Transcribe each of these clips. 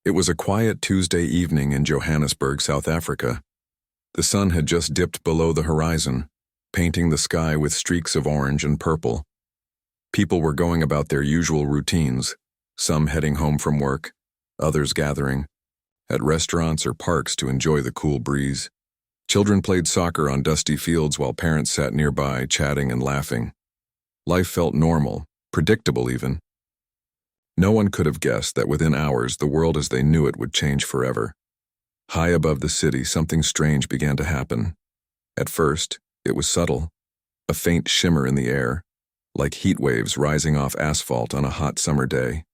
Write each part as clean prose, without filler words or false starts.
It was a quiet Tuesday evening in Johannesburg, South Africa. The sun had just dipped below the horizon, painting the sky with streaks of orange and purple. People were going about their usual routines, some heading home from work, others gathering at restaurants or parks to enjoy the cool breeze. Children played soccer on dusty fields while parents sat nearby, chatting and laughing. Life felt normal, predictable even. No one could have guessed that within hours the world as they knew it would change forever. High above the city, something strange began to happen. At first, it was subtle, a faint shimmer in the air, like heat waves rising off asphalt on a hot summer day.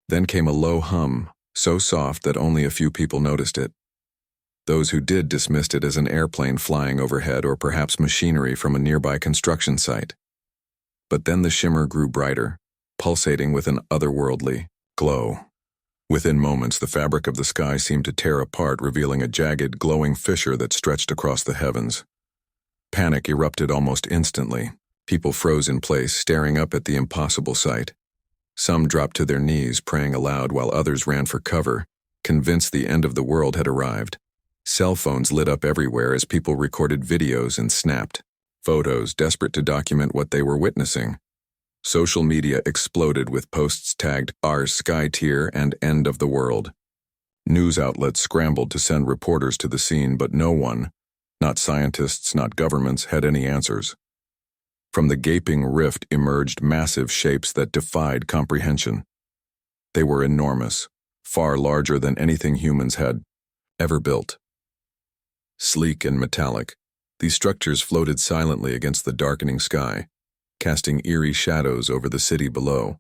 Then came a low hum, so soft that only a few people noticed it. Those who did dismissed it as an airplane flying overhead or perhaps machinery from a nearby construction site. But then the shimmer grew brighter, pulsating with an otherworldly glow. Within moments, the fabric of the sky seemed to tear apart, revealing a jagged, glowing fissure that stretched across the heavens. Panic erupted almost instantly. People froze in place, staring up at the impossible sight. Some dropped to their knees, praying aloud, while others ran for cover, convinced the end of the world had arrived. Cell phones lit up everywhere as people recorded videos and snapped photos, desperate to document what they were witnessing. Social media exploded with posts tagged "Our Sky Tier" and "End of the World." News outlets scrambled to send reporters to the scene, but no one, not scientists, not governments, had any answers. From the gaping rift emerged massive shapes that defied comprehension. They were enormous, far larger than anything humans had ever built. Sleek and metallic, these structures floated silently against the darkening sky, casting eerie shadows over the city below.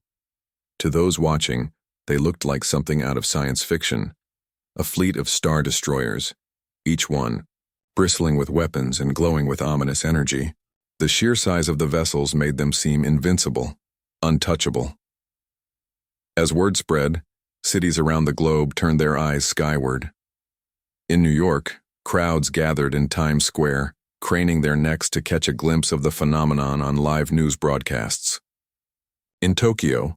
To those watching, they looked like something out of science fiction, a fleet of star destroyers, each one bristling with weapons and glowing with ominous energy. The sheer size of the vessels made them seem invincible, untouchable. As word spread, cities around the globe turned their eyes skyward. In New York, crowds gathered in Times Square, craning their necks to catch a glimpse of the phenomenon on live news broadcasts. In Tokyo,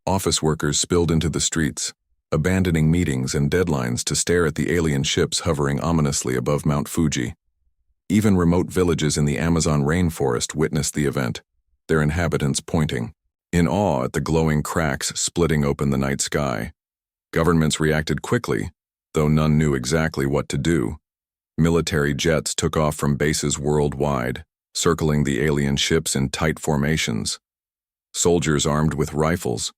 office workers spilled into the streets, abandoning meetings and deadlines to stare at the alien ships hovering ominously above Mount Fuji. Even remote villages in the Amazon rainforest witnessed the event, their inhabitants pointing in awe at the glowing cracks splitting open the night sky. Governments reacted quickly, though none knew exactly what to do. Military jets took off from bases worldwide, circling the alien ships in tight formations. Soldiers armed with rifles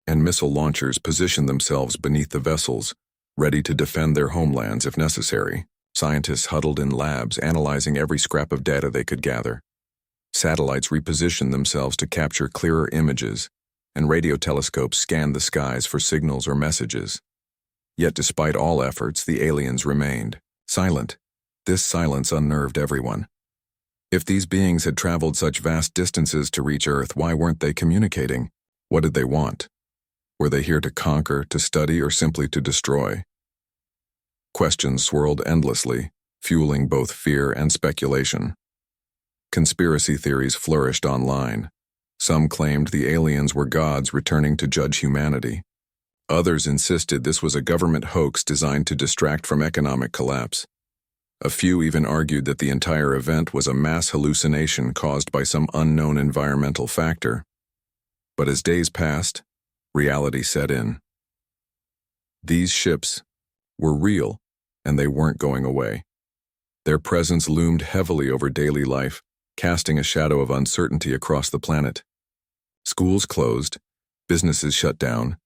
and missile launchers positioned themselves beneath the vessels, ready to defend their homelands if necessary. Scientists huddled in labs, analyzing every scrap of data they could gather. Satellites repositioned themselves to capture clearer images, and radio telescopes scanned the skies for signals or messages. Yet despite all efforts, the aliens remained silent. This silence unnerved everyone. If these beings had traveled such vast distances to reach Earth, why weren't they communicating? What did they want? Were they here to conquer, to study, or simply to destroy? Questions swirled endlessly, fueling both fear and speculation. Conspiracy theories flourished online. Some claimed the aliens were gods returning to judge humanity. Others insisted this was a government hoax designed to distract from economic collapse. A few even argued that the entire event was a mass hallucination caused by some unknown environmental factor. But as days passed, reality set in. These ships were real, and they weren't going away. Their presence loomed heavily over daily life, casting a shadow of uncertainty across the planet. Schools closed, businesses shut down,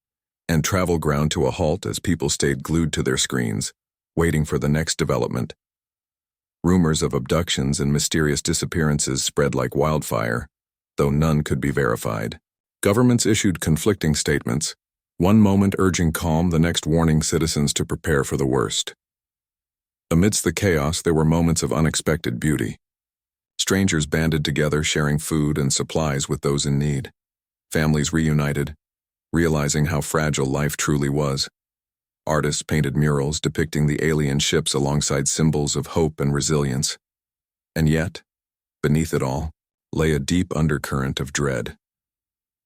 and travel ground to a halt as people stayed glued to their screens, waiting for the next development. Rumors of abductions and mysterious disappearances spread like wildfire, though none could be verified. Governments issued conflicting statements, one moment urging calm, the next warning citizens to prepare for the worst. Amidst the chaos, there were moments of unexpected beauty. Strangers banded together, sharing food and supplies with those in need. Families reunited, realizing how fragile life truly was. Artists painted murals depicting the alien ships alongside symbols of hope and resilience. And yet, beneath it all, lay a deep undercurrent of dread.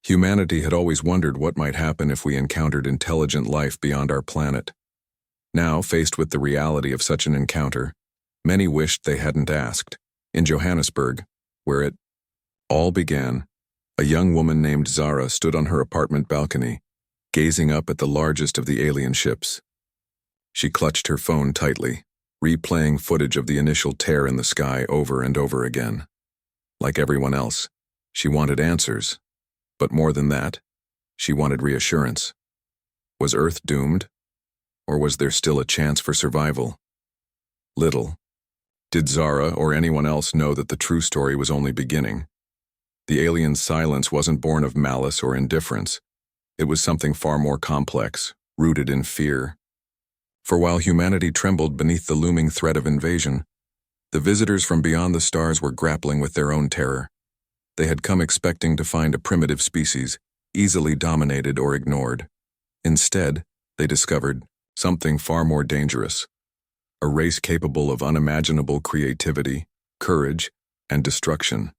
Humanity had always wondered what might happen if we encountered intelligent life beyond our planet. Now, faced with the reality of such an encounter, many wished they hadn't asked. In Johannesburg, where it all began, a young woman named Zara stood on her apartment balcony, gazing up at the largest of the alien ships. She clutched her phone tightly, replaying footage of the initial tear in the sky over and over again. Like everyone else, she wanted answers, but more than that, she wanted reassurance. Was Earth doomed? Or was there still a chance for survival? Little did Zara or anyone else know that the true story was only beginning. The alien's silence wasn't born of malice or indifference. It was something far more complex, rooted in fear. For while humanity trembled beneath the looming threat of invasion, the visitors from beyond the stars were grappling with their own terror. They had come expecting to find a primitive species, easily dominated or ignored. Instead, they discovered something far more dangerous. A race capable of unimaginable creativity, courage, and destruction.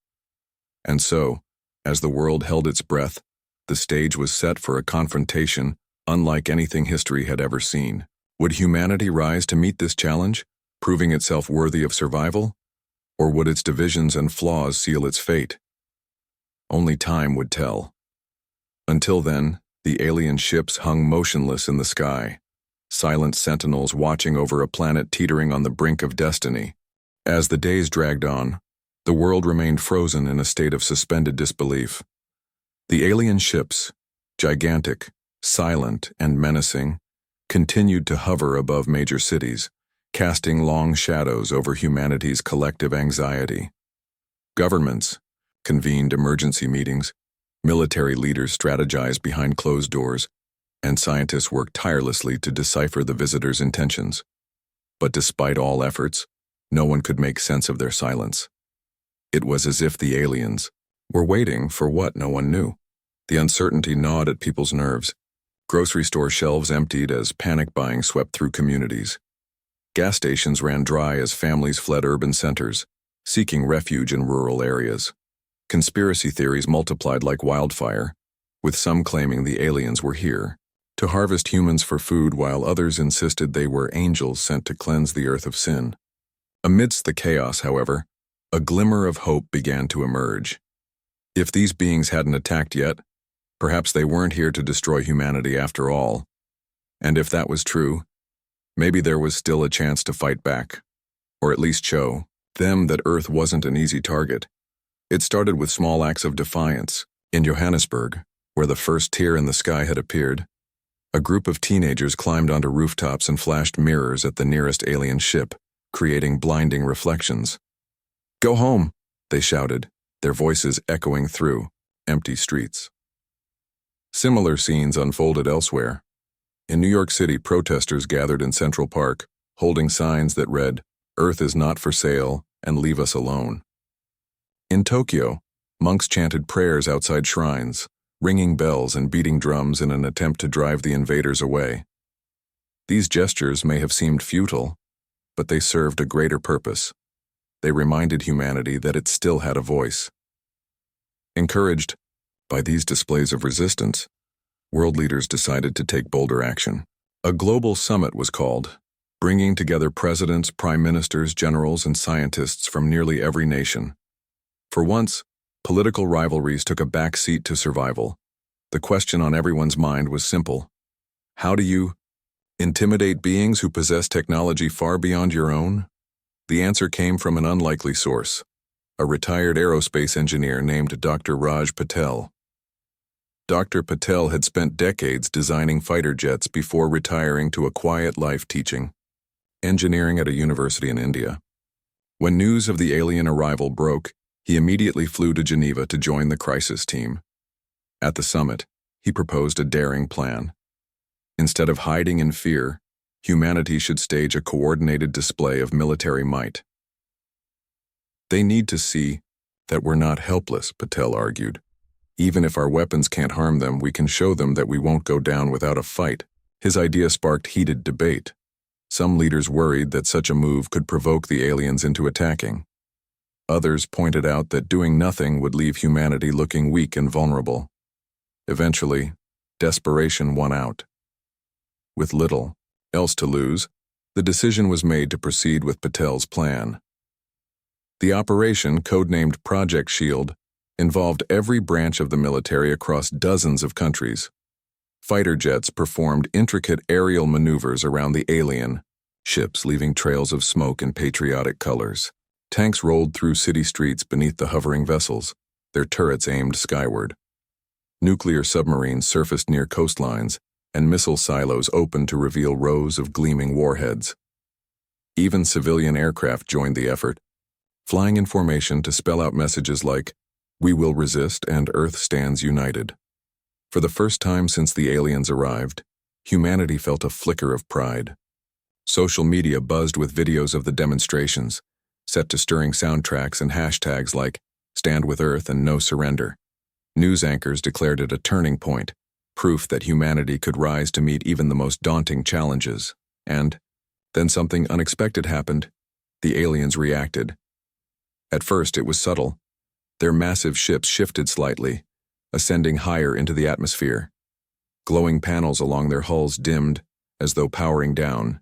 And so, as the world held its breath, the stage was set for a confrontation unlike anything history had ever seen. Would humanity rise to meet this challenge, proving itself worthy of survival? Or would its divisions and flaws seal its fate? Only time would tell. Until then, the alien ships hung motionless in the sky, silent sentinels watching over a planet teetering on the brink of destiny. As the days dragged on, the world remained frozen in a state of suspended disbelief. The alien ships, gigantic, silent, and menacing, continued to hover above major cities, casting long shadows over humanity's collective anxiety. Governments convened emergency meetings, military leaders strategized behind closed doors, and scientists worked tirelessly to decipher the visitors' intentions. But despite all efforts, no one could make sense of their silence. It was as if the aliens were waiting for what no one knew. The uncertainty gnawed at people's nerves. Grocery store shelves emptied as panic buying swept through communities. Gas stations ran dry as families fled urban centers, seeking refuge in rural areas. Conspiracy theories multiplied like wildfire, with some claiming the aliens were here to harvest humans for food, while others insisted they were angels sent to cleanse the earth of sin. Amidst the chaos, however, a glimmer of hope began to emerge. If these beings hadn't attacked yet, perhaps they weren't here to destroy humanity after all. And if that was true, maybe there was still a chance to fight back, or at least show them that Earth wasn't an easy target. It started with small acts of defiance. In Johannesburg, where the first tear in the sky had appeared, a group of teenagers climbed onto rooftops and flashed mirrors at the nearest alien ship, creating blinding reflections. "Go home," they shouted, their voices echoing through empty streets. Similar scenes unfolded elsewhere. In New York City, protesters gathered in Central Park, holding signs that read, "Earth is not for sale, and leave us alone." In Tokyo, monks chanted prayers outside shrines, ringing bells and beating drums in an attempt to drive the invaders away. These gestures may have seemed futile, but they served a greater purpose. They reminded humanity that it still had a voice. Encouraged by these displays of resistance, world leaders decided to take bolder action. A global summit was called, bringing together presidents, prime ministers, generals, and scientists from nearly every nation. For once, political rivalries took a back seat to survival. The question on everyone's mind was simple. How do you intimidate beings who possess technology far beyond your own? The answer came from an unlikely source, a retired aerospace engineer named Dr. Raj Patel. Dr. Patel had spent decades designing fighter jets before retiring to a quiet life teaching engineering at a university in India. When news of the alien arrival broke, he immediately flew to Geneva to join the crisis team. At the summit, he proposed a daring plan. Instead of hiding in fear, humanity should stage a coordinated display of military might. They need to see that we're not helpless, Patel argued. Even if our weapons can't harm them, we can show them that we won't go down without a fight. His idea sparked heated debate. Some leaders worried that such a move could provoke the aliens into attacking. Others pointed out that doing nothing would leave humanity looking weak and vulnerable. Eventually, desperation won out. With little else to lose, the decision was made to proceed with Patel's plan. The operation, codenamed Project Shield, involved every branch of the military across dozens of countries. Fighter jets performed intricate aerial maneuvers around the alien ships, leaving trails of smoke in patriotic colors. Tanks rolled through city streets beneath the hovering vessels, their turrets aimed skyward. Nuclear submarines surfaced near coastlines, and missile silos opened to reveal rows of gleaming warheads. Even civilian aircraft joined the effort, flying in formation to spell out messages like, "We will resist and Earth stands united." For the first time since the aliens arrived, humanity felt a flicker of pride. Social media buzzed with videos of the demonstrations, set to stirring soundtracks and hashtags like "Stand with Earth" and "No Surrender." News anchors declared it a turning point, proof that humanity could rise to meet even the most daunting challenges. And then something unexpected happened. The aliens reacted. At first it was subtle. Their massive ships shifted slightly, ascending higher into the atmosphere. Glowing panels along their hulls dimmed, as though powering down.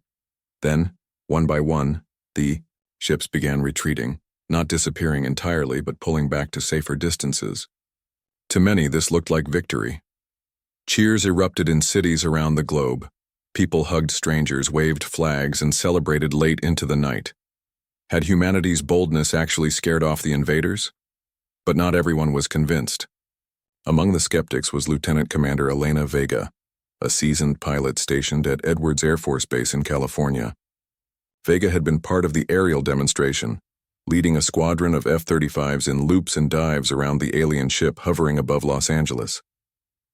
Then, one by one, the ships began retreating, not disappearing entirely but pulling back to safer distances. To many, this looked like victory. Cheers erupted in cities around the globe. People hugged strangers, waved flags, and celebrated late into the night. Had humanity's boldness actually scared off the invaders? But not everyone was convinced. Among the skeptics was Lieutenant Commander Elena Vega, a seasoned pilot stationed at Edwards Air Force Base in California. Vega had been part of the aerial demonstration, leading a squadron of F-35s in loops and dives around the alien ship hovering above Los Angeles.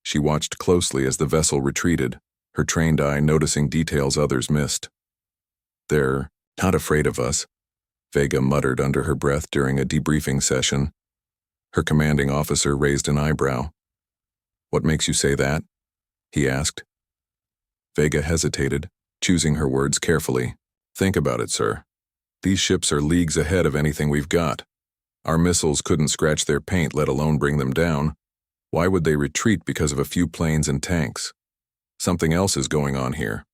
She watched closely as the vessel retreated, her trained eye noticing details others missed. "They're not afraid of us," Vega muttered under her breath during a debriefing session. Her commanding officer raised an eyebrow. "What makes you say that?" he asked. Vega hesitated, choosing her words carefully. "Think about it, sir. These ships are leagues ahead of anything we've got. Our missiles couldn't scratch their paint, let alone bring them down. Why would they retreat because of a few planes and tanks? Something else is going on here."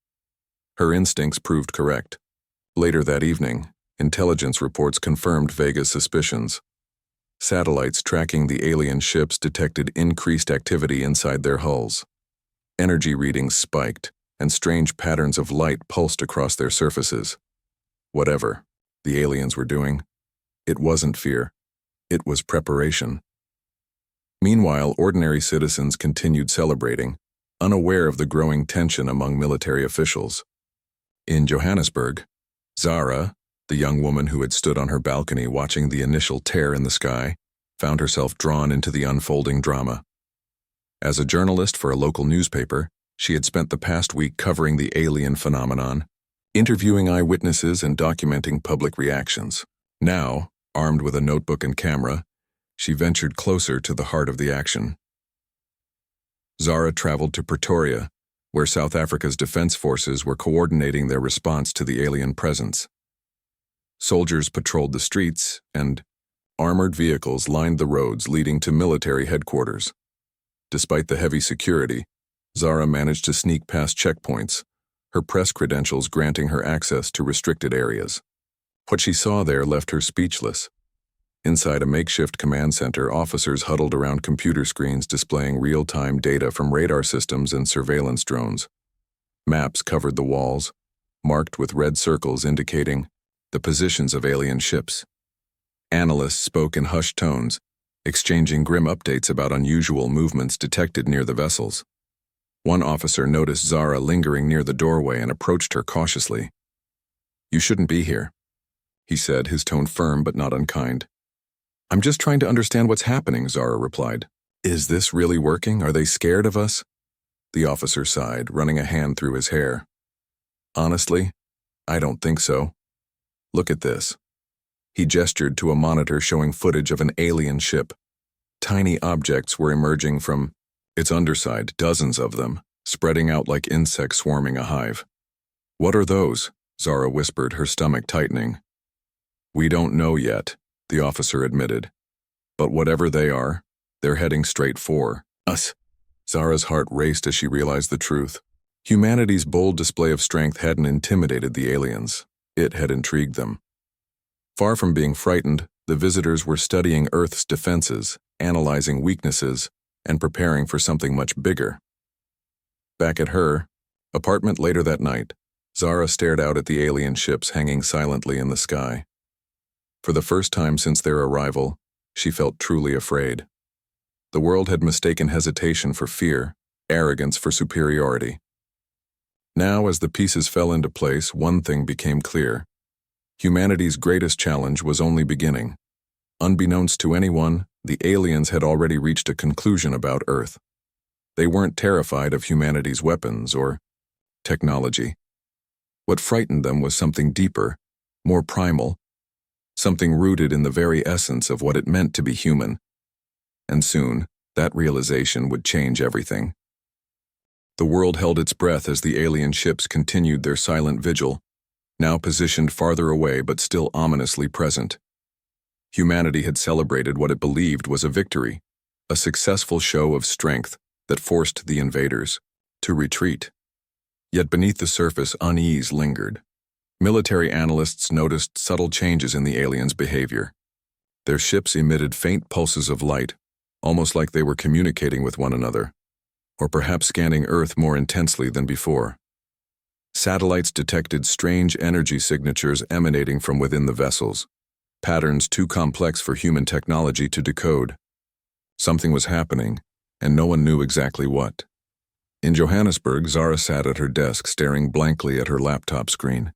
Her instincts proved correct. Later that evening, intelligence reports confirmed Vega's suspicions. Satellites tracking the alien ships detected increased activity inside their hulls. Energy readings spiked, and strange patterns of light pulsed across their surfaces. Whatever the aliens were doing, it wasn't fear. It was preparation. Meanwhile, ordinary citizens continued celebrating, unaware of the growing tension among military officials. In Johannesburg, Zara, the young woman who had stood on her balcony watching the initial tear in the sky, found herself drawn into the unfolding drama. As a journalist for a local newspaper, she had spent the past week covering the alien phenomenon, interviewing eyewitnesses and documenting public reactions. Now, armed with a notebook and camera, she ventured closer to the heart of the action. Zara traveled to Pretoria, where South Africa's defense forces were coordinating their response to the alien presence. Soldiers patrolled the streets, and armored vehicles lined the roads leading to military headquarters. Despite the heavy security, Zara managed to sneak past checkpoints, her press credentials granting her access to restricted areas. What she saw there left her speechless. Inside a makeshift command center, officers huddled around computer screens displaying real-time data from radar systems and surveillance drones. Maps covered the walls, marked with red circles indicating the positions of alien ships. Analysts spoke in hushed tones, exchanging grim updates about unusual movements detected near the vessels. One officer noticed Zara lingering near the doorway and approached her cautiously. "You shouldn't be here," he said, his tone firm but not unkind. "I'm just trying to understand what's happening," Zara replied. "Is this really working? Are they scared of us?" The officer sighed, running a hand through his hair. "Honestly, I don't think so. Look at this." He gestured to a monitor showing footage of an alien ship. Tiny objects were emerging from its underside, dozens of them, spreading out like insects swarming a hive. "What are those?" Zara whispered, her stomach tightening. "We don't know yet," the officer admitted. "But whatever they are, they're heading straight for us." Zara's heart raced as she realized the truth. Humanity's bold display of strength hadn't intimidated the aliens. It had intrigued them. Far from being frightened, the visitors were studying Earth's defenses, analyzing weaknesses, and preparing for something much bigger. Back at her apartment later that night, Zara stared out at the alien ships hanging silently in the sky. For the first time since their arrival, she felt truly afraid. The world had mistaken hesitation for fear, arrogance for superiority. Now, as the pieces fell into place, one thing became clear. Humanity's greatest challenge was only beginning. Unbeknownst to anyone, the aliens had already reached a conclusion about Earth. They weren't terrified of humanity's weapons or technology. What frightened them was something deeper, more primal, something rooted in the very essence of what it meant to be human. And soon, that realization would change everything. The world held its breath as the alien ships continued their silent vigil, now positioned farther away but still ominously present. Humanity had celebrated what it believed was a victory, a successful show of strength that forced the invaders to retreat. Yet beneath the surface, unease lingered. Military analysts noticed subtle changes in the aliens' behavior. Their ships emitted faint pulses of light, almost like they were communicating with one another, or perhaps scanning Earth more intensely than before. Satellites detected strange energy signatures emanating from within the vessels, patterns too complex for human technology to decode. Something was happening, and no one knew exactly what. In Johannesburg, Zara sat at her desk staring blankly at her laptop screen.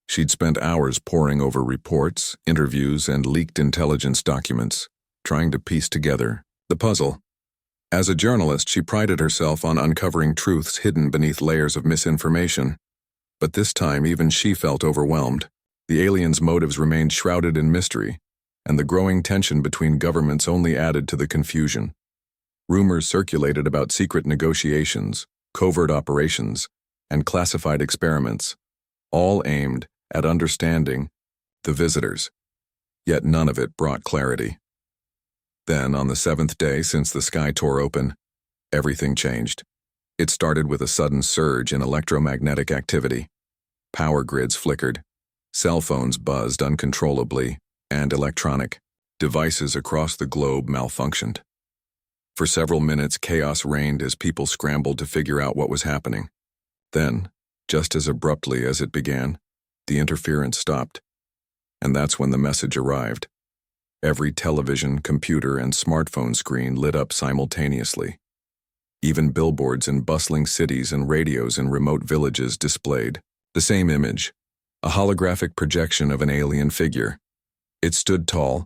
She'd spent hours poring over reports, interviews, and leaked intelligence documents, trying to piece together the puzzle. As a journalist, she prided herself on uncovering truths hidden beneath layers of misinformation. But this time, even she felt overwhelmed. The aliens' motives remained shrouded in mystery, and the growing tension between governments only added to the confusion. Rumors circulated about secret negotiations, covert operations, and classified experiments, all aimed at understanding the visitors. Yet none of it brought clarity. Then, on the 7th day since the sky tore open, everything changed. It started with a sudden surge in electromagnetic activity. Power grids flickered, cell phones buzzed uncontrollably, and electronic devices across the globe malfunctioned. For several minutes, chaos reigned as people scrambled to figure out what was happening. Then, just as abruptly as it began, the interference stopped. And that's when the message arrived. Every television, computer, and smartphone screen lit up simultaneously. Even billboards in bustling cities and radios in remote villages displayed the same image, a holographic projection of an alien figure. It stood tall,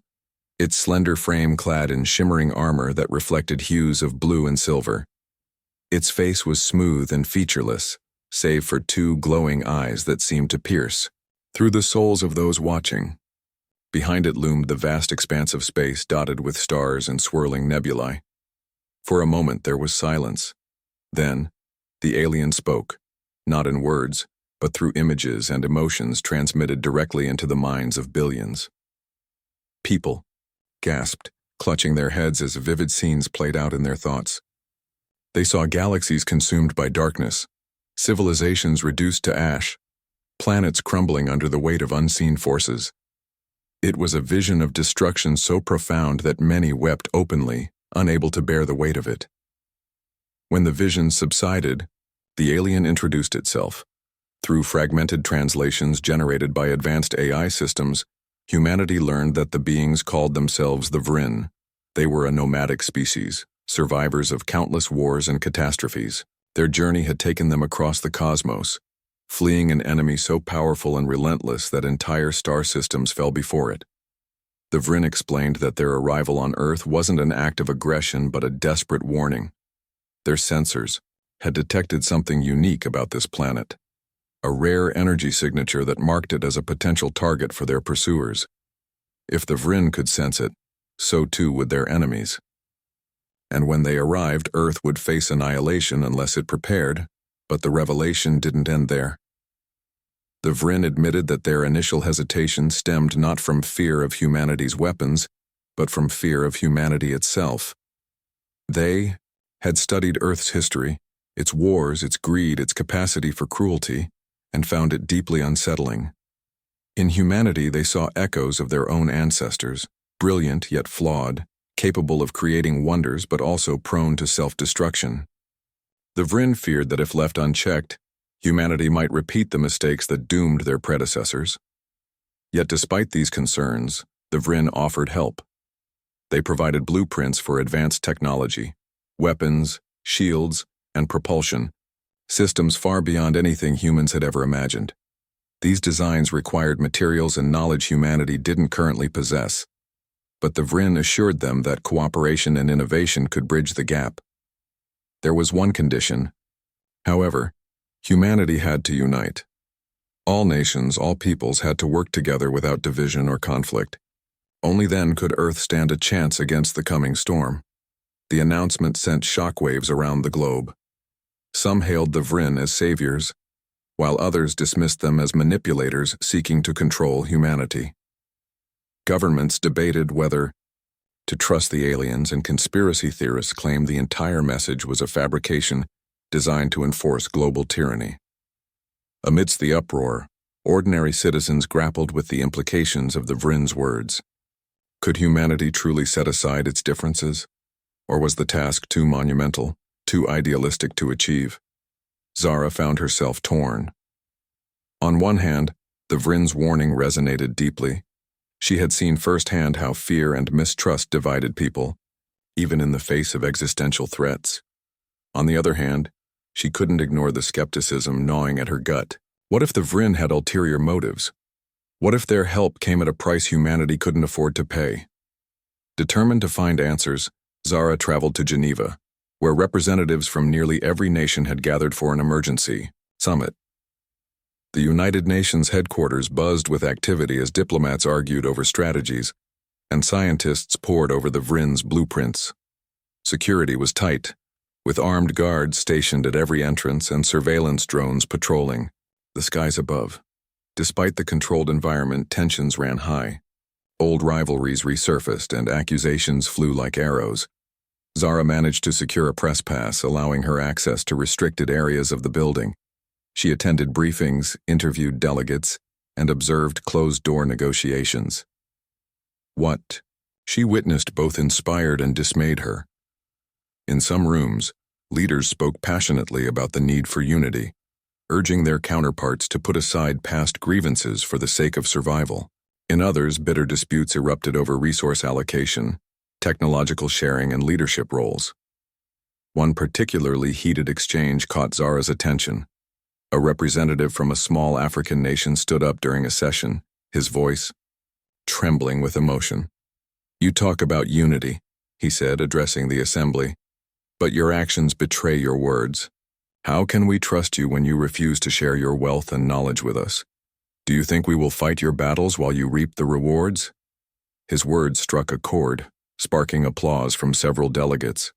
its slender frame clad in shimmering armor that reflected hues of blue and silver. Its face was smooth and featureless, save for two glowing eyes that seemed to pierce through the souls of those watching. Behind it loomed the vast expanse of space dotted with stars and swirling nebulae. For a moment there was silence. Then, the alien spoke, not in words, but through images and emotions transmitted directly into the minds of billions. People gasped, clutching their heads as vivid scenes played out in their thoughts. They saw galaxies consumed by darkness, civilizations reduced to ash, planets crumbling under the weight of unseen forces. It was a vision of destruction so profound that many wept openly, unable to bear the weight of it. When the vision subsided, the alien introduced itself. Through fragmented translations generated by advanced AI systems, humanity learned that the beings called themselves the Vrin. They were a nomadic species, survivors of countless wars and catastrophes. Their journey had taken them across the cosmos, fleeing an enemy so powerful and relentless that entire star systems fell before it. The Vrin explained that their arrival on Earth wasn't an act of aggression but a desperate warning. Their sensors had detected something unique about this planet, a rare energy signature that marked it as a potential target for their pursuers. If the Vrin could sense it, so too would their enemies. And when they arrived, Earth would face annihilation unless it prepared, but the revelation didn't end there. The Vrin admitted that their initial hesitation stemmed not from fear of humanity's weapons, but from fear of humanity itself. They had studied Earth's history, its wars, its greed, its capacity for cruelty, and found it deeply unsettling. In humanity, they saw echoes of their own ancestors, brilliant yet flawed, capable of creating wonders but also prone to self-destruction. The Vryn feared that if left unchecked, humanity might repeat the mistakes that doomed their predecessors. Yet despite these concerns, the Vryn offered help. They provided blueprints for advanced technology, weapons, shields, and propulsion, systems far beyond anything humans had ever imagined. These designs required materials and knowledge humanity didn't currently possess, but the Vryn assured them that cooperation and innovation could bridge the gap. There was one condition. However, humanity had to unite. All nations, all peoples had to work together without division or conflict. Only then could Earth stand a chance against the coming storm. The announcement sent shockwaves around the globe. Some hailed the Vryn as saviors, while others dismissed them as manipulators seeking to control humanity. Governments debated whether to trust the aliens, and conspiracy theorists claimed the entire message was a fabrication designed to enforce global tyranny. Amidst the uproar, ordinary citizens grappled with the implications of the Vryn's words. Could humanity truly set aside its differences? Or was the task too monumental, too idealistic to achieve? Zara found herself torn. On one hand, the Vryn's warning resonated deeply. She had seen firsthand how fear and mistrust divided people, even in the face of existential threats. On the other hand, she couldn't ignore the skepticism gnawing at her gut. What if the Vryn had ulterior motives? What if their help came at a price humanity couldn't afford to pay? Determined to find answers, Zara traveled to Geneva, where representatives from nearly every nation had gathered for an emergency summit. The United Nations headquarters buzzed with activity as diplomats argued over strategies, and scientists pored over the Vryn's blueprints. Security was tight, with armed guards stationed at every entrance and surveillance drones patrolling the skies above. Despite the controlled environment, tensions ran high. Old rivalries resurfaced and accusations flew like arrows. Zara managed to secure a press pass, allowing her access to restricted areas of the building. She attended briefings, interviewed delegates, and observed closed-door negotiations. What she witnessed both inspired and dismayed her. In some rooms, leaders spoke passionately about the need for unity, urging their counterparts to put aside past grievances for the sake of survival. In others, bitter disputes erupted over resource allocation, technological sharing, and leadership roles. One particularly heated exchange caught Zara's attention. A representative from a small African nation stood up during a session, his voice trembling with emotion. "You talk about unity," he said, addressing the assembly, "but your actions betray your words. How can we trust you when you refuse to share your wealth and knowledge with us? Do you think we will fight your battles while you reap the rewards?" His words struck a chord, sparking applause from several delegates.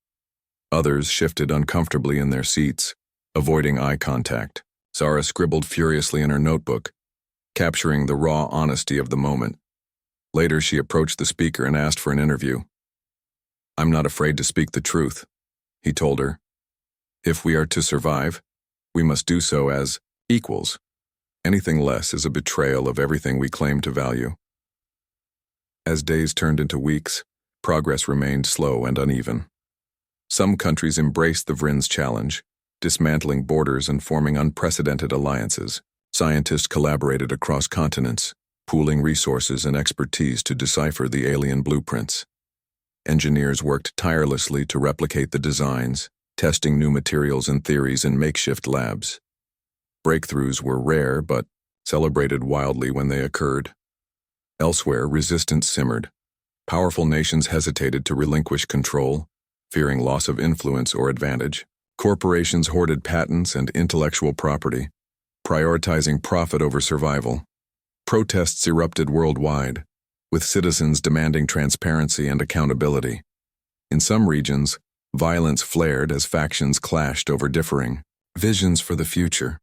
Others shifted uncomfortably in their seats, avoiding eye contact. Zara scribbled furiously in her notebook, capturing the raw honesty of the moment. Later, she approached the speaker and asked for an interview. "I'm not afraid to speak the truth," he told her. "If we are to survive, we must do so as equals. Anything less is a betrayal of everything we claim to value." As days turned into weeks, progress remained slow and uneven. Some countries embraced the Vryn's challenge, dismantling borders and forming unprecedented alliances. Scientists collaborated across continents, pooling resources and expertise to decipher the alien blueprints. Engineers worked tirelessly to replicate the designs, testing new materials and theories in makeshift labs. Breakthroughs were rare but celebrated wildly when they occurred. Elsewhere, resistance simmered. Powerful nations hesitated to relinquish control, fearing loss of influence or advantage. Corporations hoarded patents and intellectual property, prioritizing profit over survival. Protests erupted worldwide, with citizens demanding transparency and accountability. In some regions, violence flared as factions clashed over differing visions for the future.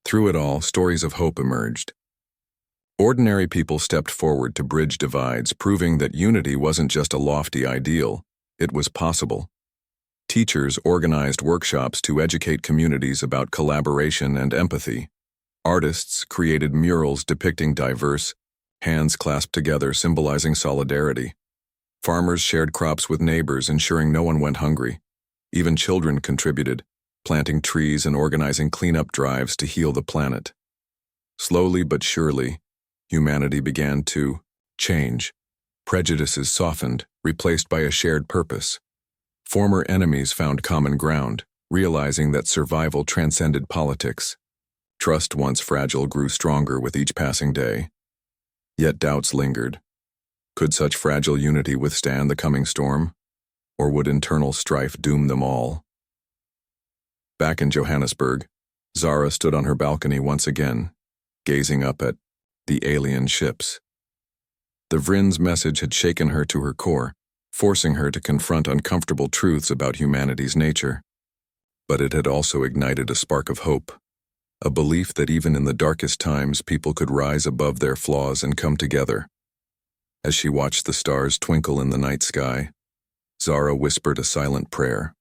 Through it all, stories of hope emerged. Ordinary people stepped forward to bridge divides, proving that unity wasn't just a lofty ideal, it was possible. Teachers organized workshops to educate communities about collaboration and empathy. Artists created murals depicting diverse, hands clasped together symbolizing solidarity. Farmers shared crops with neighbors, ensuring no one went hungry. Even children contributed, planting trees and organizing cleanup drives to heal the planet. Slowly but surely, humanity began to change. Prejudices softened, replaced by a shared purpose. Former enemies found common ground, realizing that survival transcended politics. Trust, once fragile, grew stronger with each passing day. Yet doubts lingered. Could such fragile unity withstand the coming storm? Or would internal strife doom them all? Back in Johannesburg, Zara stood on her balcony once again, gazing up at the alien ships. The Vriends' message had shaken her to her core, forcing her to confront uncomfortable truths about humanity's nature. But it had also ignited a spark of hope, a belief that even in the darkest times people could rise above their flaws and come together. As she watched the stars twinkle in the night sky, Zara whispered a silent prayer.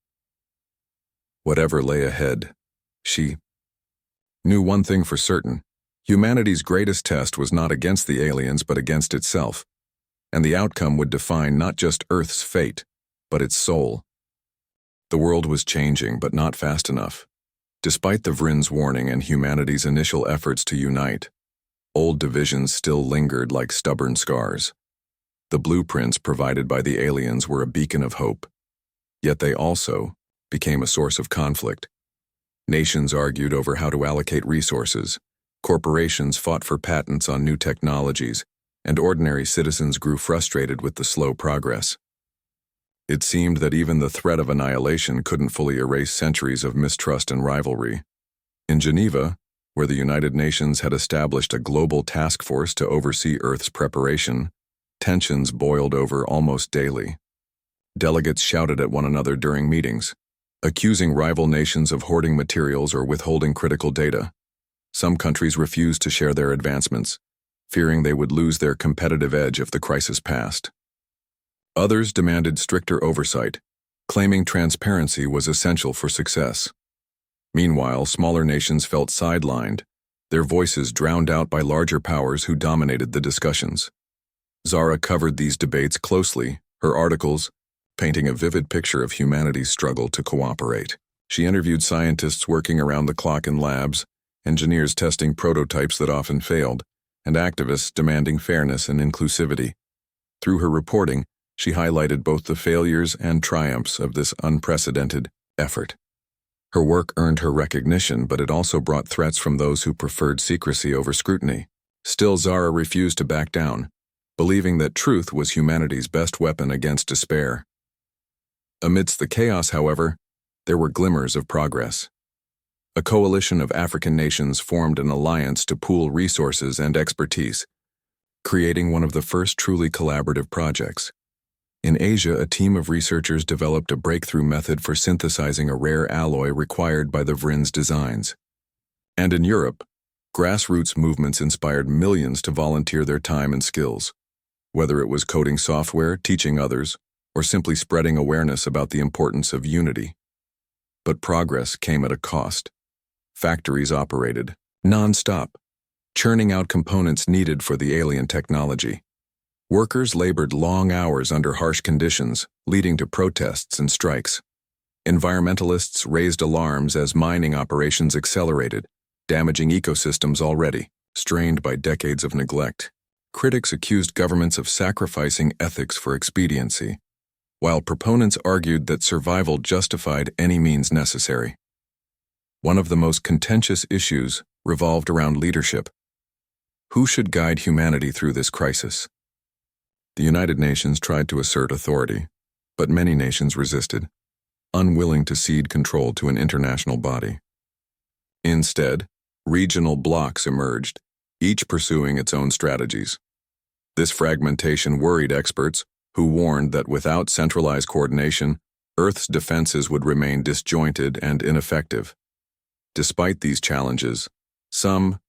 Whatever lay ahead, she knew one thing for certain. Humanity's greatest test was not against the aliens but against itself, and the outcome would define not just Earth's fate, but its soul. The world was changing, but not fast enough. Despite the Vriends' warning and humanity's initial efforts to unite, old divisions still lingered like stubborn scars. The blueprints provided by the aliens were a beacon of hope, yet they also became a source of conflict. Nations argued over how to allocate resources, corporations fought for patents on new technologies, and ordinary citizens grew frustrated with the slow progress. It seemed that even the threat of annihilation couldn't fully erase centuries of mistrust and rivalry. In Geneva, where the United Nations had established a global task force to oversee Earth's preparation, tensions boiled over almost daily. Delegates shouted at one another during meetings, accusing rival nations of hoarding materials or withholding critical data. Some countries refused to share their advancements, fearing they would lose their competitive edge if the crisis passed. Others demanded stricter oversight, claiming transparency was essential for success. Meanwhile, smaller nations felt sidelined, their voices drowned out by larger powers who dominated the discussions. Zara covered these debates closely, her articles painting a vivid picture of humanity's struggle to cooperate. She interviewed scientists working around the clock in labs, engineers testing prototypes that often failed, and activists demanding fairness and inclusivity. Through her reporting, she highlighted both the failures and triumphs of this unprecedented effort. Her work earned her recognition, but it also brought threats from those who preferred secrecy over scrutiny. Still, Zara refused to back down, believing that truth was humanity's best weapon against despair. Amidst the chaos, however, there were glimmers of progress. A coalition of African nations formed an alliance to pool resources and expertise, creating one of the first truly collaborative projects. In Asia, a team of researchers developed a breakthrough method for synthesizing a rare alloy required by the Vriends' designs. And in Europe, grassroots movements inspired millions to volunteer their time and skills, whether it was coding software, teaching others, or simply spreading awareness about the importance of unity. But progress came at a cost. Factories operated non-stop, churning out components needed for the alien technology. Workers labored long hours under harsh conditions, leading to protests and strikes. Environmentalists raised alarms as mining operations accelerated, damaging ecosystems already strained by decades of neglect. Critics accused governments of sacrificing ethics for expediency, while proponents argued that survival justified any means necessary. One of the most contentious issues revolved around leadership. Who should guide humanity through this crisis? The United Nations tried to assert authority, but many nations resisted, unwilling to cede control to an international body. Instead, regional blocs emerged, each pursuing its own strategies. This fragmentation worried experts, who warned that without centralized coordination, Earth's defenses would remain disjointed and ineffective. Despite these challenges, some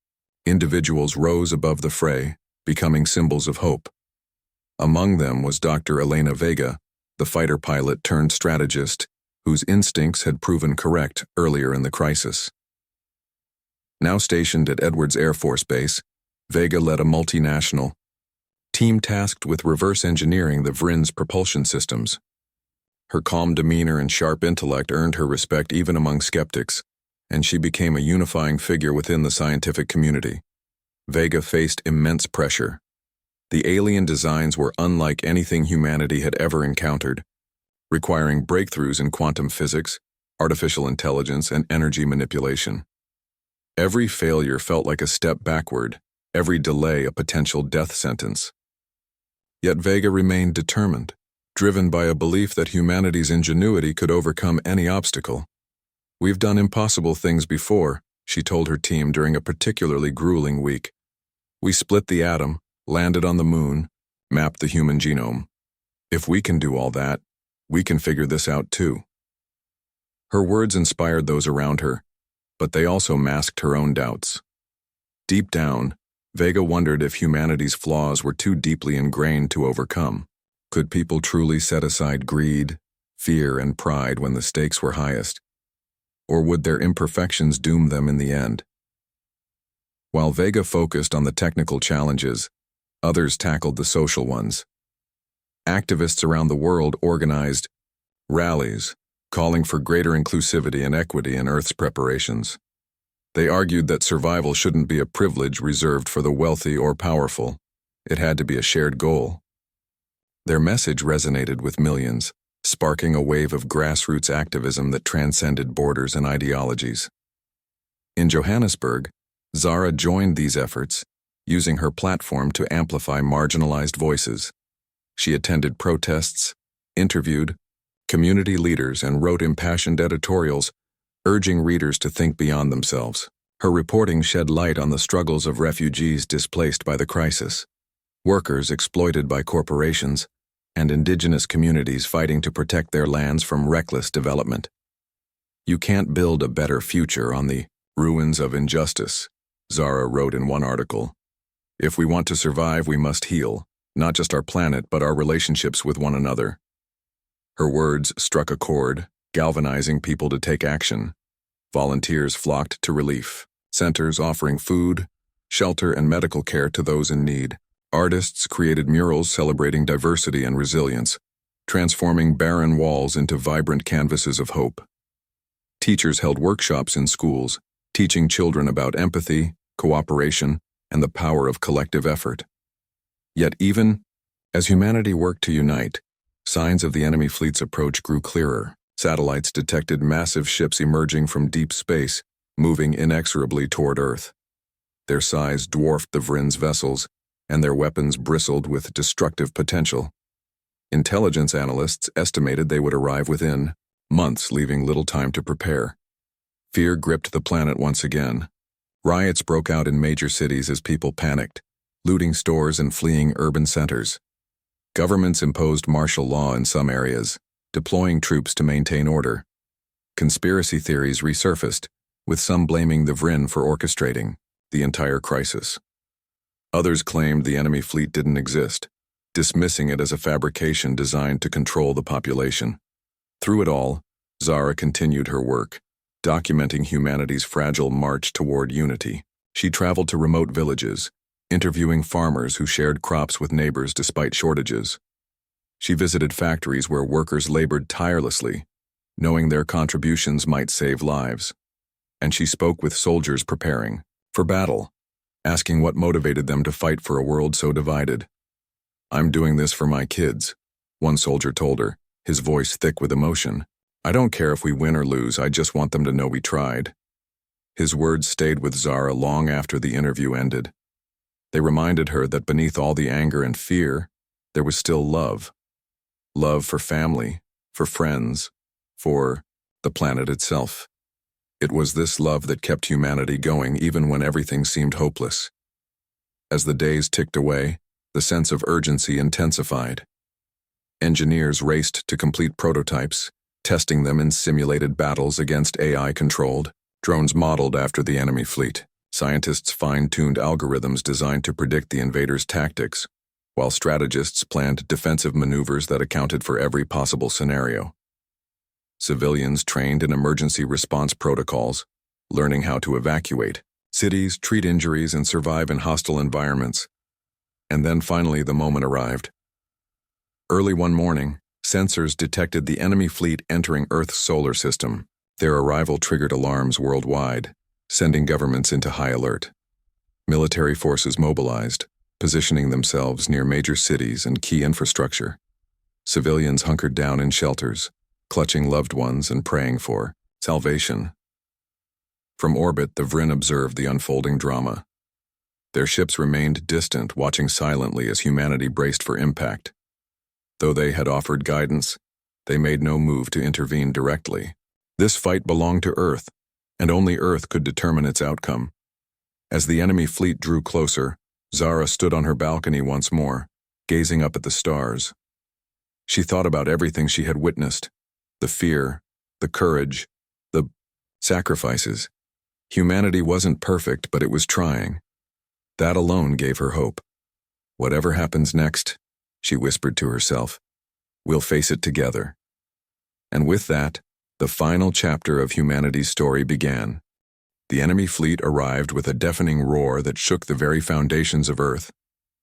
individuals rose above the fray, becoming symbols of hope. Among them was Dr. Elena Vega, the fighter pilot turned strategist, whose instincts had proven correct earlier in the crisis. Now stationed at Edwards Air Force Base, Vega led a multinational team tasked with reverse engineering the Vrin's propulsion systems. Her calm demeanor and sharp intellect earned her respect even among skeptics, and she became a unifying figure within the scientific community. Vega faced immense pressure. The alien designs were unlike anything humanity had ever encountered, requiring breakthroughs in quantum physics, artificial intelligence, and energy manipulation. Every failure felt like a step backward, every delay a potential death sentence. Yet Vega remained determined, driven by a belief that humanity's ingenuity could overcome any obstacle. "We've done impossible things before," she told her team during a particularly grueling week. "We split the atom, landed on the moon, mapped the human genome. If we can do all that, we can figure this out too." Her words inspired those around her, but they also masked her own doubts. Deep down, Vega wondered if humanity's flaws were too deeply ingrained to overcome. Could people truly set aside greed, fear, and pride when the stakes were highest? Or would their imperfections doom them in the end? While Vega focused on the technical challenges, others tackled the social ones. Activists around the world organized rallies, calling for greater inclusivity and equity in Earth's preparations. They argued that survival shouldn't be a privilege reserved for the wealthy or powerful. It had to be a shared goal. Their message resonated with millions, sparking a wave of grassroots activism that transcended borders and ideologies. In Johannesburg, Zara joined these efforts, using her platform to amplify marginalized voices. She attended protests, interviewed community leaders, and wrote impassioned editorials, urging readers to think beyond themselves. Her reporting shed light on the struggles of refugees displaced by the crisis, workers exploited by corporations, and indigenous communities fighting to protect their lands from reckless development. "You can't build a better future on the ruins of injustice," Zara wrote in one article. "If we want to survive, we must heal, not just our planet, but our relationships with one another." Her words struck a chord, galvanizing people to take action. Volunteers flocked to relief centers offering food, shelter, and medical care to those in need. Artists created murals celebrating diversity and resilience, transforming barren walls into vibrant canvases of hope. Teachers held workshops in schools, teaching children about empathy, cooperation, and the power of collective effort. Yet even as humanity worked to unite, signs of the enemy fleet's approach grew clearer. Satellites detected massive ships emerging from deep space, moving inexorably toward Earth. Their size dwarfed the Vrin's vessels, and their weapons bristled with destructive potential. Intelligence analysts estimated they would arrive within months, leaving little time to prepare. Fear gripped the planet once again. Riots broke out in major cities as people panicked, looting stores and fleeing urban centers. Governments imposed martial law in some areas, deploying troops to maintain order. Conspiracy theories resurfaced, with some blaming the Vrin for orchestrating the entire crisis. Others claimed the enemy fleet didn't exist, dismissing it as a fabrication designed to control the population. Through it all, Zara continued her work, documenting humanity's fragile march toward unity. She traveled to remote villages, interviewing farmers who shared crops with neighbors despite shortages. She visited factories where workers labored tirelessly, knowing their contributions might save lives. And she spoke with soldiers preparing for battle, asking what motivated them to fight for a world so divided. "I'm doing this for my kids," one soldier told her, his voice thick with emotion. "I don't care if we win or lose, I just want them to know we tried." His words stayed with Zara long after the interview ended. They reminded her that beneath all the anger and fear, there was still love. Love for family, for friends, for the planet itself. It was this love that kept humanity going even when everything seemed hopeless. As the days ticked away, the sense of urgency intensified. Engineers raced to complete prototypes, testing them in simulated battles against AI-controlled drones modeled after the enemy fleet. Scientists fine-tuned algorithms designed to predict the invaders' tactics, while strategists planned defensive maneuvers that accounted for every possible scenario. Civilians trained in emergency response protocols, learning how to evacuate cities, treat injuries, and survive in hostile environments. And then finally the moment arrived. Early one morning, sensors detected the enemy fleet entering Earth's solar system. Their arrival triggered alarms worldwide, sending governments into high alert. Military forces mobilized, positioning themselves near major cities and key infrastructure. Civilians hunkered down in shelters, clutching loved ones and praying for salvation. From orbit, the Vrin observed the unfolding drama. Their ships remained distant, watching silently as humanity braced for impact. Though they had offered guidance, they made no move to intervene directly. This fight belonged to Earth, and only Earth could determine its outcome. As the enemy fleet drew closer, Zara stood on her balcony once more, gazing up at the stars. She thought about everything she had witnessed, the fear, the courage, the sacrifices. Humanity wasn't perfect, but it was trying. That alone gave her hope. Whatever happens next, she whispered to herself, we'll face it together. And with that, the final chapter of humanity's story began. The enemy fleet arrived with a deafening roar that shook the very foundations of Earth.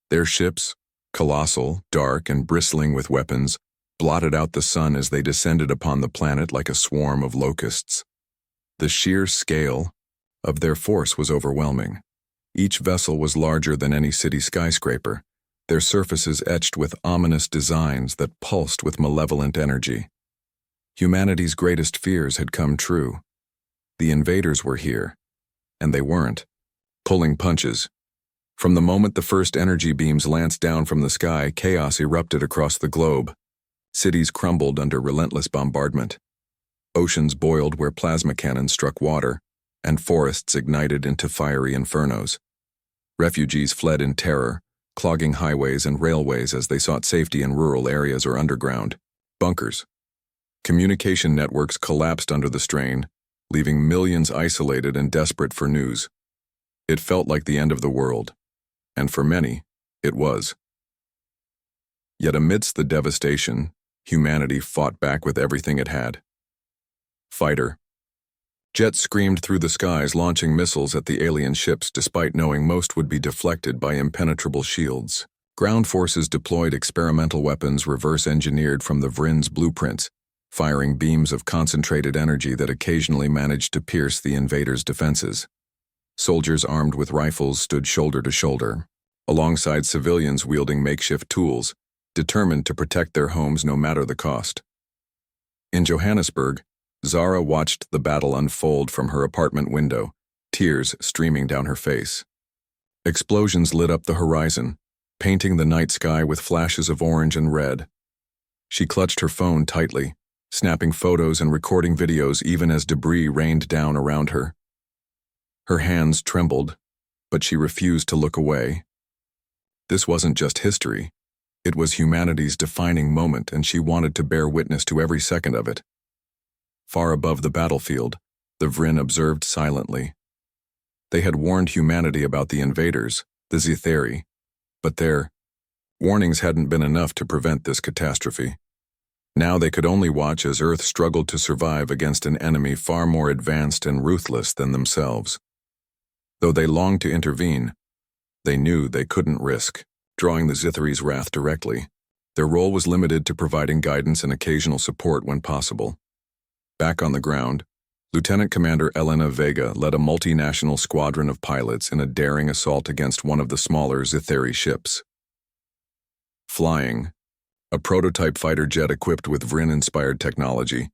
Their ships, colossal, dark, and bristling with weapons, blotted out the sun as they descended upon the planet like a swarm of locusts. The sheer scale of their force was overwhelming. Each vessel was larger than any city skyscraper, their surfaces etched with ominous designs that pulsed with malevolent energy. Humanity's greatest fears had come true. The invaders were here, and they weren't pulling punches. From the moment the first energy beams lanced down from the sky, chaos erupted across the globe. Cities crumbled under relentless bombardment. Oceans boiled where plasma cannons struck water, and forests ignited into fiery infernos. Refugees fled in terror, clogging highways and railways as they sought safety in rural areas or underground bunkers. Communication networks collapsed under the strain, leaving millions isolated and desperate for news. It felt like the end of the world, and for many, it was. Yet amidst the devastation, humanity fought back with everything it had. Fighter jets screamed through the skies, launching missiles at the alien ships despite knowing most would be deflected by impenetrable shields. Ground forces deployed experimental weapons reverse-engineered from the Vrin's blueprints, firing beams of concentrated energy that occasionally managed to pierce the invaders' defenses. Soldiers armed with rifles stood shoulder to shoulder, alongside civilians wielding makeshift tools, determined to protect their homes no matter the cost. In Johannesburg, Zara watched the battle unfold from her apartment window, tears streaming down her face. Explosions lit up the horizon, painting the night sky with flashes of orange and red. She clutched her phone tightly, snapping photos and recording videos even as debris rained down around her. Her hands trembled, but she refused to look away. This wasn't just history. It was humanity's defining moment, and she wanted to bear witness to every second of it. Far above the battlefield, the Vrin observed silently. They had warned humanity about the invaders, the Zitheri, but their warnings hadn't been enough to prevent this catastrophe. Now they could only watch as Earth struggled to survive against an enemy far more advanced and ruthless than themselves. Though they longed to intervene, they knew they couldn't risk drawing the Zitheri's wrath directly. Their role was limited to providing guidance and occasional support when possible. Back on the ground, Lieutenant Commander Elena Vega led a multinational squadron of pilots in a daring assault against one of the smaller Zitheri ships. Flying, a prototype fighter jet equipped with Vrin-inspired technology,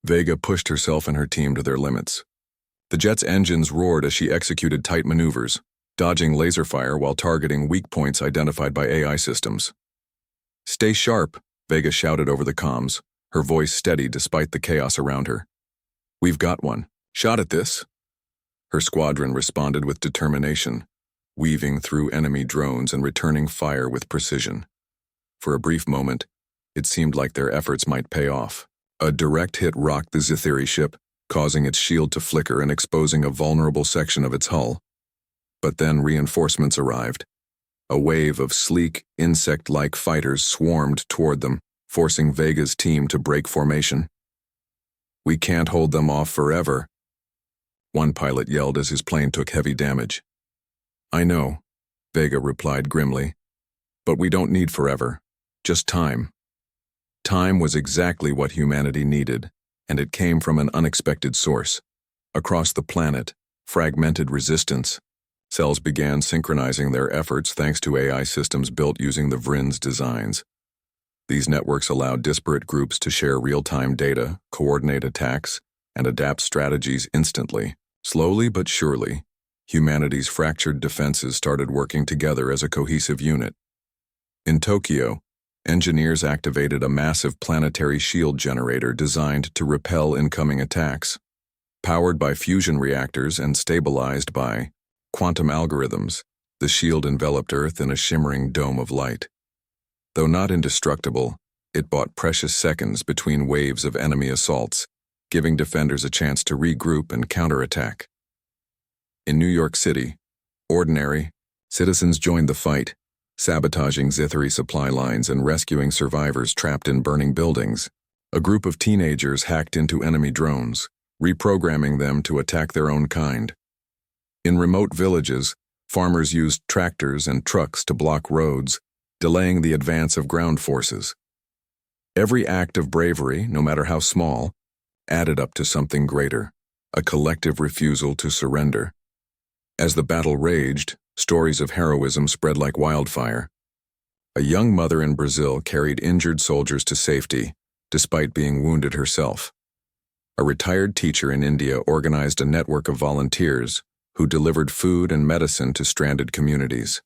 Vega pushed herself and her team to their limits. The jet's engines roared as she executed tight maneuvers, dodging laser fire while targeting weak points identified by AI systems. "Stay sharp," Vega shouted over the comms, her voice steady despite the chaos around her. "We've got one. Shot at this." Her squadron responded with determination, weaving through enemy drones and returning fire with precision. For a brief moment, it seemed like their efforts might pay off. A direct hit rocked the Zitheri ship, causing its shield to flicker and exposing a vulnerable section of its hull. But then reinforcements arrived. A wave of sleek, insect-like fighters swarmed toward them, forcing Vega's team to break formation. We can't hold them off forever, one pilot yelled as his plane took heavy damage. I know, Vega replied grimly, but we don't need forever, just time. Time was exactly what humanity needed, and it came from an unexpected source. Across the planet, fragmented resistance. Cells began synchronizing their efforts thanks to AI systems built using the Vrin's designs. These networks allowed disparate groups to share real-time data, coordinate attacks, and adapt strategies instantly. Slowly but surely, humanity's fractured defenses started working together as a cohesive unit. In Tokyo, engineers activated a massive planetary shield generator designed to repel incoming attacks. Powered by fusion reactors and stabilized by quantum algorithms, the shield enveloped Earth in a shimmering dome of light. Though not indestructible, it bought precious seconds between waves of enemy assaults, giving defenders a chance to regroup and counterattack. In New York City, ordinary citizens joined the fight, sabotaging Zithari supply lines and rescuing survivors trapped in burning buildings. A group of teenagers hacked into enemy drones, reprogramming them to attack their own kind. In remote villages, farmers used tractors and trucks to block roads, delaying the advance of ground forces. Every act of bravery, no matter how small, added up to something greater, a collective refusal to surrender. As the battle raged, stories of heroism spread like wildfire. A young mother in Brazil carried injured soldiers to safety, despite being wounded herself. A retired teacher in India organized a network of volunteers who delivered food and medicine to stranded communities.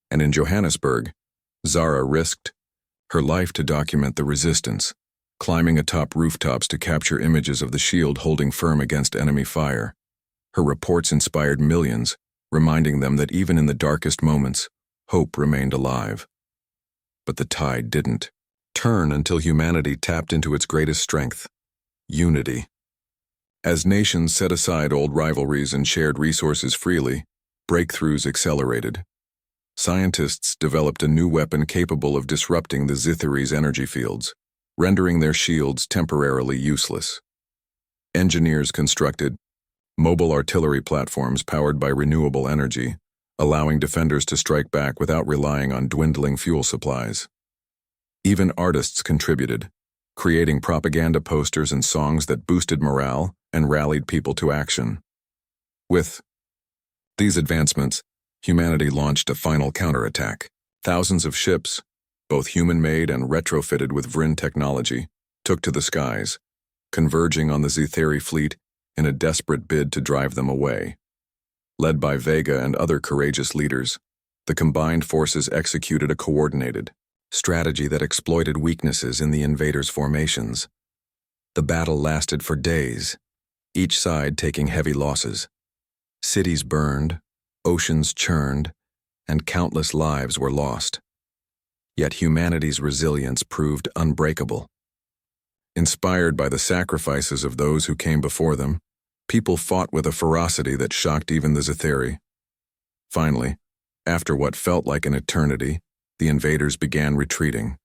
And in Johannesburg, Zara risked her life to document the resistance, climbing atop rooftops to capture images of the shield holding firm against enemy fire. Her reports inspired millions, reminding them that even in the darkest moments, hope remained alive. But the tide didn't turn until humanity tapped into its greatest strength: unity. As nations set aside old rivalries and shared resources freely, breakthroughs accelerated. Scientists developed a new weapon capable of disrupting the Zithari's energy fields, rendering their shields temporarily useless. Engineers constructed mobile artillery platforms powered by renewable energy, allowing defenders to strike back without relying on dwindling fuel supplies. Even artists contributed, creating propaganda posters and songs that boosted morale and rallied people to action. With these advancements, humanity launched a final counterattack. Thousands of ships, both human-made and retrofitted with Vrin technology, took to the skies, converging on the Zithari fleet in a desperate bid to drive them away. Led by Vega and other courageous leaders, the combined forces executed a coordinated strategy that exploited weaknesses in the invaders' formations. The battle lasted for days, each side taking heavy losses. Cities burned, oceans churned, and countless lives were lost. Yet humanity's resilience proved unbreakable. Inspired by the sacrifices of those who came before them, people fought with a ferocity that shocked even the Zithari. Finally, after what felt like an eternity, the invaders began retreating.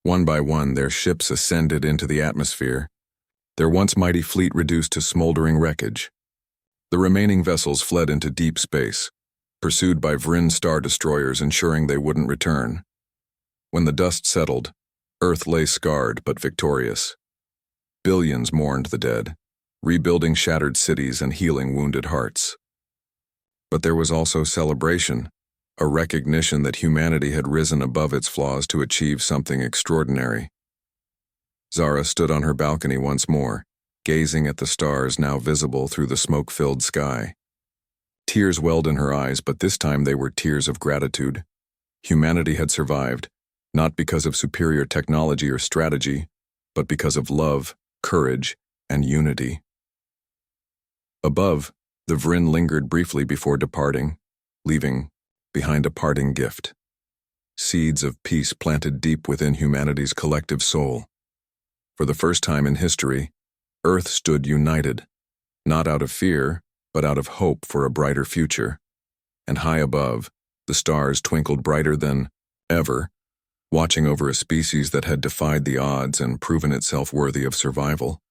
One by one, their ships ascended into the atmosphere, their once mighty fleet reduced to smoldering wreckage. The remaining vessels fled into deep space, pursued by Vrin star destroyers ensuring they wouldn't return. When the dust settled, Earth lay scarred but victorious. Billions mourned the dead, rebuilding shattered cities and healing wounded hearts. But there was also celebration, a recognition that humanity had risen above its flaws to achieve something extraordinary. Zara stood on her balcony once more, gazing at the stars now visible through the smoke-filled sky. Tears welled in her eyes, but this time they were tears of gratitude. Humanity had survived, not because of superior technology or strategy, but because of love, courage, and unity. Above, the Vrin lingered briefly before departing, leaving behind a parting gift. Seeds of peace planted deep within humanity's collective soul. For the first time in history, Earth stood united, not out of fear, but out of hope for a brighter future. And high above, the stars twinkled brighter than ever, watching over a species that had defied the odds and proven itself worthy of survival.